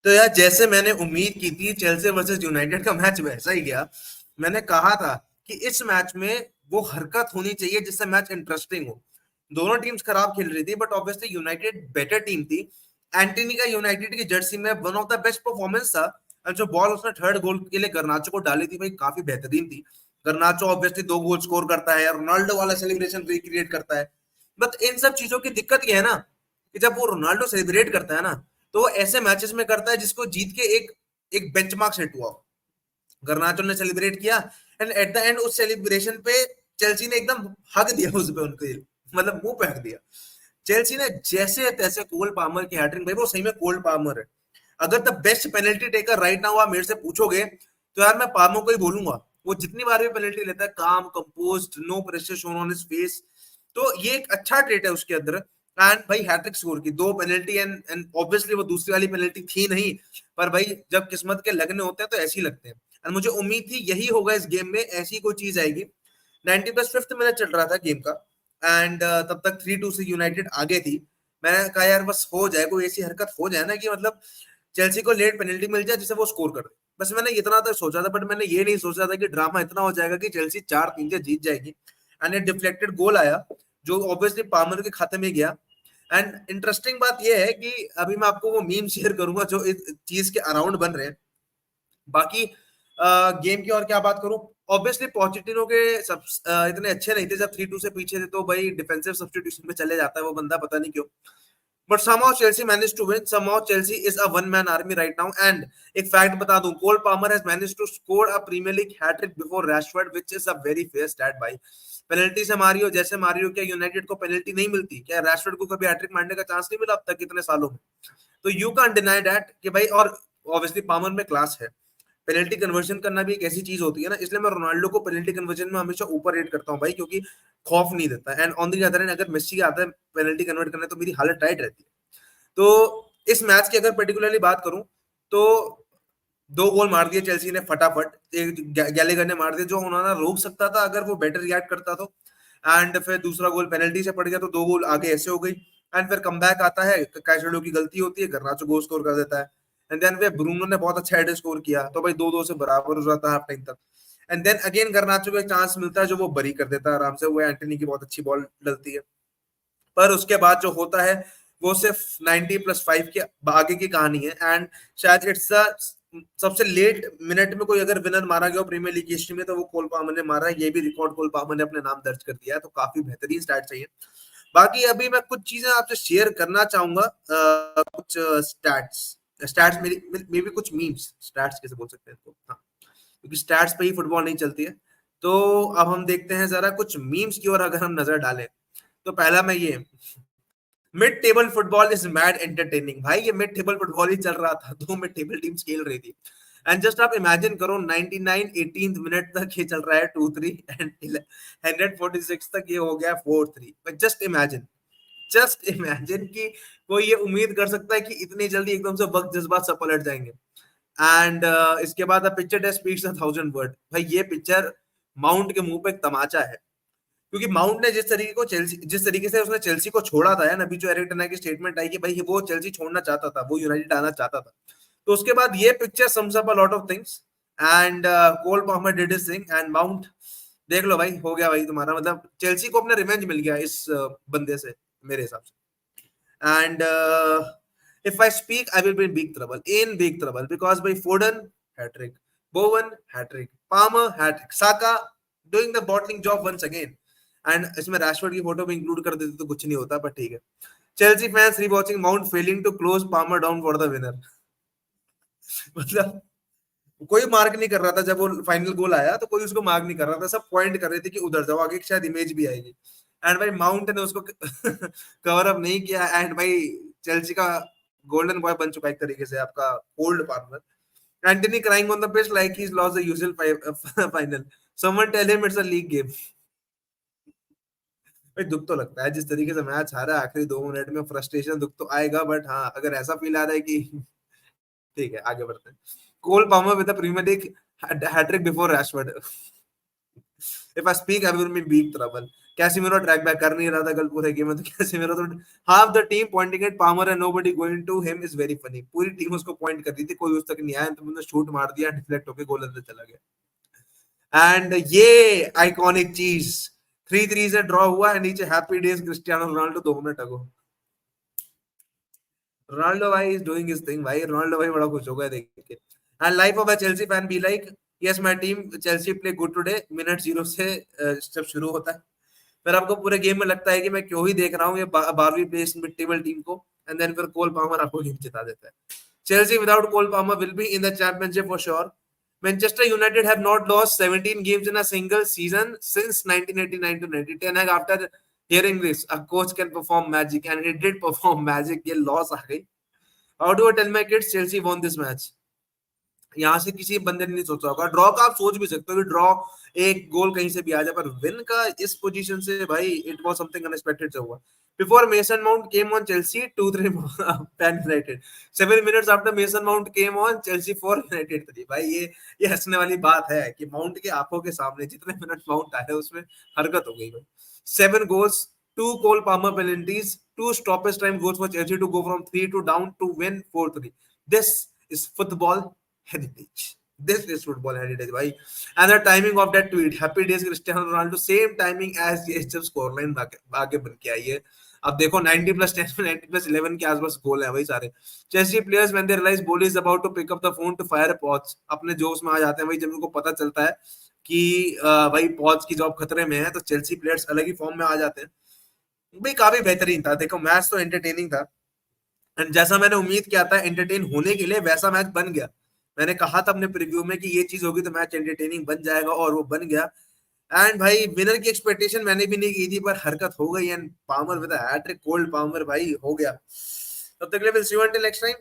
तो यार जैसे मैंने उम्मीद की थी चेल्सी वर्सेस यूनाइटेड का मैच वैसा ही गया। मैंने कहा था कि इस मैच में वो हरकत होनी चाहिए जिससे मैच इंटरेस्टिंग हो। दोनों टीम्स खराब खेल रही थी but obviously United better team थी। एंटनी का यूनाइटेड की जर्सी में one of the best performance था। और जो बॉल उसने थर्ड गोल के लिए गर्नाचो को डाली थी भाई काफी बेहतरीन थी। गर्नाचो ऑब्वियसली 2 गोल स्कोर करता है, रोनाल्डो वाला सेलिब्रेशन रिक्रिएट करता है। बट इन सब चीजों की दिक्कत ये है ना कि जब वो रोनाल्डो सेलिब्रेट करता है ना तो वो ऐसे मैचेस में करता है जिसको जीत के एक एक बेंचमार्क सेट हुआ हो। गर्नाचो ने सेलिब्रेट किया एंड एट द एंड उस सेलिब्रेशन पे चेल्सी ने एकदम हक दिया उस पे उनके, मतलब मुंह पे हक दिया। चेल्सी ने जैसे तैसे कोल पामर की हैट्रिक, भाई वो सही में कोल पामर है। अगर the best penalty taker right now आप मेरे से पूछोगे तो यार मैं पामर को ही बोलूंगा। वो जितनी बार भी पेनल्टी लेता है calm composed, no pressure shown on his face. तो ये एक अच्छा ट्रेट है उसके अंदर। एंड भाई हैट्रिक स्कोर की 2 पेनल्टी एंड ऑब्वियसली वो दूसरी वाली पेनल्टी थी नहीं। पर भाई जब किस्मत के लगने होते हैं तो ऐसे ही लगते हैं। और मुझे उम्मीद थी यही होगा इस गेम में, ऐसी कोई चीज आएगी। 90+5 मिनट चल रहा था गेम का एंड तब तक 3-2 से यूनाइटेड आगे थी। मैंने कहा यार बस हो जाए, कोई ऐसी हरकत हो जाए ना कि मतलब चेल्सी को लेट पेनल्टी मिल जाए जिससे वो स्कोर कर दे। बस मैंने इतना तक सोचा था बट मैंने ये नहीं सोचा था कि ड्रामा इतना हो जाएगा कि चेल्सी 4-3 से जीत जाएगी। एंड एक डिफ्लेक्टेड गोल आया जो ऑब्वियसली पामर के खाते में गया। एंड इंटरेस्टिंग बात यह है कि अभी मैं आपको वो मीम शेयर करूंगा जो इस चीज के अराउंड बन रहे हैं। बाकी गेम की और क्या बात करूं। ऑब्वियसली पॉचिटिनो के सब इतने अच्छे नहीं थे जब 3-2 से पीछे थे, तो भाई डिफेंसिव सब्स्टिट्यूशन में चले जाता है वो बंदा, पता नहीं क्यों। But somehow Chelsea managed to win. Somehow Chelsea is a one-man army right now. And एक फैक्ट बता दूं, Cole Palmer has managed to score a Premier League hat-trick before Rashford, which is a very fair stat भाई। Penalty से मारी हो जैसे मारी हो, क्या यूनाइटेड को पेनल्टी नहीं मिलती? क्या रैशफोर्ड को कभी हैट्रिक मारने का चांस नहीं मिला अब तक कितने सालों में? तो यू कैन डिनाई दैट कि भाई, और ऑब्वियसली पामर में क्लास है। पेनल्टी कन्वर्जन करना भी एक ऐसी चीज होती है ना, इसलिए मैं रोनाल्डो को पेनल्टी कन्वर्जन में हमेशा ऊपर रेट करता हूँ भाई, क्योंकि खौफ नहीं देता। And on the other hand अगर मेसी आता है पेनल्टी कन्वर्ट करने तो मेरी हालत टाइट रहती है। तो इस मैच की अगर पर्टिकुलरली बात करूं तो 2 गोल मार दिए चेल्सी ने फटाफट। एक गैलेगर ने मार दिया जो उन्होंने रोक सकता था अगर वो बेटर रिएक्ट करता तो। एंड फिर दूसरा गोल पेनल्टी से पड़ गया तो 2 गोल आगे ऐसे हो गई। एंड फिर कमबैक आता है, कैसेडो की गलती होती है, गर्नाचो गोल स्कोर कर देता है। एंड देन फिर ब्रूनो ने बहुत अच्छा हेडर स्कोर किया तो भाई 2-2 से बराबर हो जाता है हाफ टाइम तक। एंड देन अगेन गर्नाचो को एक चांस मिलता है जो वो बरी कर देता है आराम से, वो एंटनी की बहुत अच्छी बॉल डलती है। पर उसके बाद जो होता है वो सिर्फ 90+5 के आगे की कहानी है। एंड शायद इट्स सबसे लेट मिनट में कोई अगर विनर मारा गया हो प्रीमियर लीग की हिस्ट्री में तो वो कोल पामर ने मारा है। ये भी रिकॉर्ड कोल पामर ने अपने नाम दर्ज कर दिया है, तो काफी बेहतरीन स्टार्ट चाहिए। बाकी अभी मैं कुछ चीजें आपसे शेयर करना चाहूंगा, कुछ स्टैट्स। स्टैट्स मेरी मे भी कुछ मीम्स, स्टैट्स कैसे बोल सकते हैं इसको, हाँ, क्योंकि स्टैट्स पे ही फुटबॉल नहीं चलती है। तो अब हम देखते हैं जरा कुछ मीम्स की ओर अगर हम नजर डालें। तो पहला मैं ये, mid table football is mad entertaining. भाई ये मिड टेबल फुटबॉल ही चल रहा था, 2 मिड टेबल टीम्स खेल रही थी। एंड जस्ट आप इमेजिन करो 99 18th मिनट तक ये चल रहा है 2-3 एंड 146 तक ये हो गया 4-3। बट जस्ट इमेजिन कि कोई ये उम्मीद कर सकता है कि इतनी जल्दी एकदम से वक्त जज्बात सब पलट जाएंगे। एंड इसके बाद पिक्चर स्पीक्स 1,000 वर्ड। भाई ये पिक्चर माउंट के मुंह पे एक तमाचा है। क्योंकि माउंट ने जिस तरीके से उसने चेल्सी को छोड़ा था, ना अभी जो एरिक टेन की स्टेटमेंट आई कि भाई वो चेल्सी छोड़ना चाहता था, वो यूनाइटेड आना चाहता था। तो उसके बाद ये picture sums up a lot of things. And Cole Palmer did his thing and mount, देख लो भाई हो गया भाई तुम्हारा, मतलब चेल्सी को अपना रिवेंज मिल गया इस बंदे से, मेरे हिसाब से। And if I speak, I will be in big trouble because by Foden hat trick, Bowen hat trick, Palmer hat trick, Saka doing the bottling job once again. And इसमें रैशफोर्ड की फोटो भी इंक्लूड कर देते तो कुछ नहीं होता, पर ठीक है। Chelsea fans rewatching Mount failing to close Palmer down for the winner. मतलब कोई मार्क नहीं कर रहा था जब वो फाइनल गोल आया, तो कोई उसको मार्क नहीं कर रहा था, सब पॉइंट कर रहे थे कि उधर जाओ, आगे शायद इमेज भी आएगी। एंड भाई माउंट ने उसको कवर अप नहीं किया। एंड भाई चेल्सी का गोल्डन बॉय बन चुका है एक तरीके से आपका old partner. Antony crying on the pitch like he lost the usual final. Someone tell him it's a league game. भाई दुख तो लगता है जिस तरीके से मैच हारा आखिरी 2 मिनट में, फ्रस्ट्रेशन दुख तो आएगा। बट हाँ, अगर ऐसा फील आ रहा है कि ठीक है आगे बढ़ते हैं। Cole Palmer with the Premier League hattrick before Rashford. If I speak, I will be in big trouble. Casemiro track back कर नहीं रहा था कल पूरे गेम में, तो कैसिमिरो तो half the team pointing at Palmer and nobody going to him is very funny. पूरी टीम उसको पॉइंट कर रही थी, कोई उस तक नहीं आया, तो उन्होंने शूट मार दिया, डिफ्लेक्ट होकर गोल अंदर चला गया। एंड ये आइकॉनिक चीज 3-3 से ड्रॉ हुआ है, नीचे happy days Cristiano Ronaldo 2 minute ago. Ronaldo भाई इज डूइंग हिज थिंग भाई, रोनाल्डो भाई बड़ा खुश हो गया देख के। And life of a Chelsea fan be like, yes my team Chelsea play good today, minute 0 से जब शुरू होता है फिर आपको पूरे गेम में लगता है कि मैं क्यों ही देख रहा हूँ ये 12वीं प्लेस मिड टेबल टीम को, एंड देन फिर कोल पामर आपको गेम जिता देता है। Chelsea without Cole Palmer will be in the championship for sure. Manchester United have not lost 17 games in a single season since 1989 to 1910. And after hearing this, a coach can perform magic, and he did perform magic. ये loss आ गई। How do I tell my kids Chelsea won this match? यहाँ से किसी बंदे ने नहीं सोचा होगा। ड्रॉ का आप सोच भी सकते हो कि ड्रॉ एक गोल कहीं से भी आ जाए, पर विन का इस पोजीशन से भाई इट वाज समथिंग अनएक्सपेक्टेड हुआ। Before Mason Mount came on Chelsea 2-3 Pan United. 7 minutes after Mason Mount came on Chelsea 4 United 3। भाई ये हंसने वाली बात है कि माउंट के आंखों के सामने जितने मिनट माउंट आए उसमें हरकत हो गई भाई। 7 goals, 2 Cole Palmer penalties, 2 stoppage time goals for Chelsea to go from 3 to down to win 4-3। This is football heritage. This is football heritage भाई। And the timing of that tweet, happy days Cristiano Ronaldo, same timing as ये जब scoreline आगे बन के आई है। अब देखो 90 plus 10 90 plus 11 के आसपास गोल है भाई सारे। Chelsea players when they realize Boehly is about to pick up the phone to fire Poch, अपने जोश में आ जाते हैं भाई जब उनको पता चलता है कि भाई पॉच की जॉब खतरे में है, तो चेल्सी प्लेयर्स अलग ही फॉर्म में आ जाते हैं भाई। काफी बेहतरीन था, देखो मैच तो एंटरटेनिंग था, एंड जैसा मैंने उम्मीद किया था एंटरटेन होने के लिए वैसा मैच बन गया। मैंने कहा था अपने प्रीव्यू में कि ये चीज होगी तो मैच एंटरटेनिंग बन जाएगा, और वो बन गया। एंड भाई विनर की एक्सपेक्टेशन मैंने भी नहीं की थी, पर हरकत हो गई, and Palmer with hattrick, cold Palmer भाई हो गया। तब तक के लिए will see you until next time.